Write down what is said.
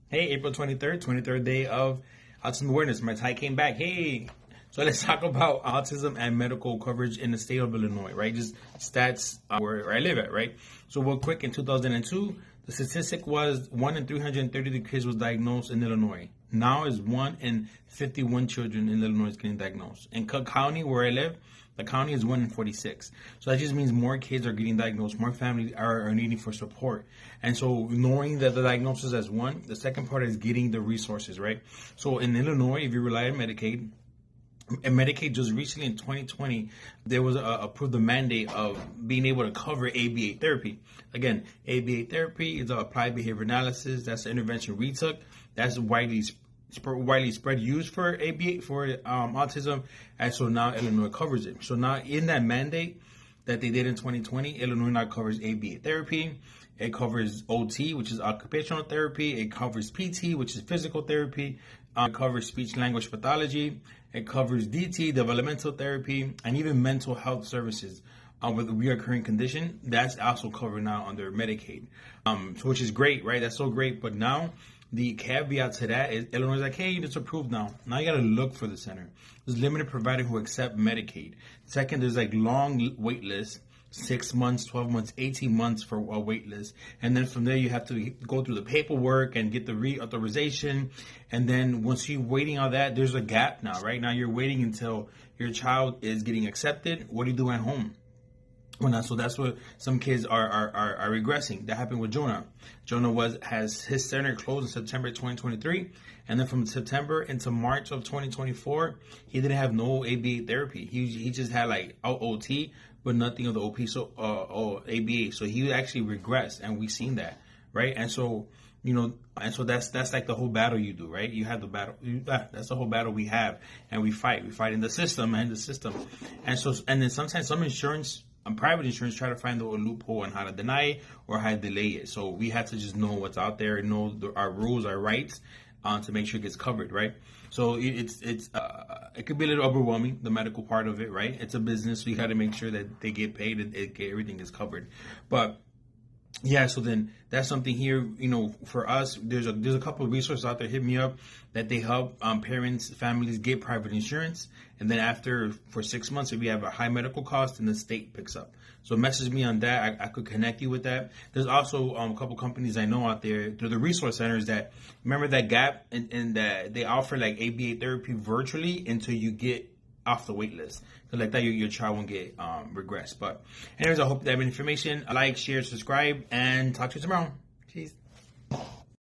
Hey, April 23rd, 23rd day of Autism Awareness. My tie came back. Hey. So let's talk about autism and medical coverage in the state of Illinois, right? Just stats where I live at, right? So real quick, in 2002, the statistic was 1 in 330 kids was diagnosed in Illinois. Now is 1 in 51 children in Illinois is getting diagnosed. In Cook County, where I live, the county is 1 in 46. So that just means more kids are getting diagnosed, more families are needing for support. And so knowing that the diagnosis as one, the second part is getting the resources, right? So in Illinois, if you rely on Medicaid, and Medicaid just recently in 2020, there was approved the mandate of being able to cover ABA therapy. Again, ABA therapy is applied behavior analysis. That's the intervention we took. That's widely spread used for ABA for autism, and so now Illinois covers it. So now in that mandate that they did in 2020, Illinois now covers ABA therapy. It covers OT, which is occupational therapy. It covers PT, which is physical therapy. It covers speech language pathology. It covers DT, developmental therapy, and even mental health services with a reoccurring condition. That's also covered now under Medicaid, which is great, right? That's so great. But now the caveat to that is Illinois is like, hey, it's approved now. Now you got to look for the center. There's limited providers who accept Medicaid. Second, there's like long wait lists. 6 months, 12 months, 18 months for a wait list. And then from there, you have to go through the paperwork and get the reauthorization. And then once you're waiting on that, there's a gap now, right? Now you're waiting until your child is getting accepted. What do you do at home? Well, now, so that's what some kids are regressing. That happened with Jonah. Jonah has his center closed in September 2023, and then from September into March of 2024, he didn't have no ABA therapy. He just had like OT, but nothing of the OP, so ABA. So he actually regressed, and we've seen that, right? And so that's like the whole battle you do, right? You have the battle. That's the whole battle we have, and we fight. We fight in the system, and then sometimes some insurance. Private insurance try to find a loophole on how to deny it or how to delay it. So we have to just know what's out there, know our rules, our rights, to make sure it gets covered, right? So it could be a little overwhelming, the medical part of it, right? It's a business, so you got to make sure that they get paid and everything is covered. But yeah, so then that's something here, for us, there's a couple of resources out there, hit me up, that they help parents, families get private insurance. And then for 6 months, if we have a high medical cost, then the state picks up. So message me on that. I could connect you with that. There's also a couple companies I know out there. They're the resource centers that, remember that gap in that they offer like ABA therapy virtually until you get off the wait list. So like that, your child won't get regress. But anyways, I hope that information. Like, share, subscribe, and talk to you tomorrow. Cheers.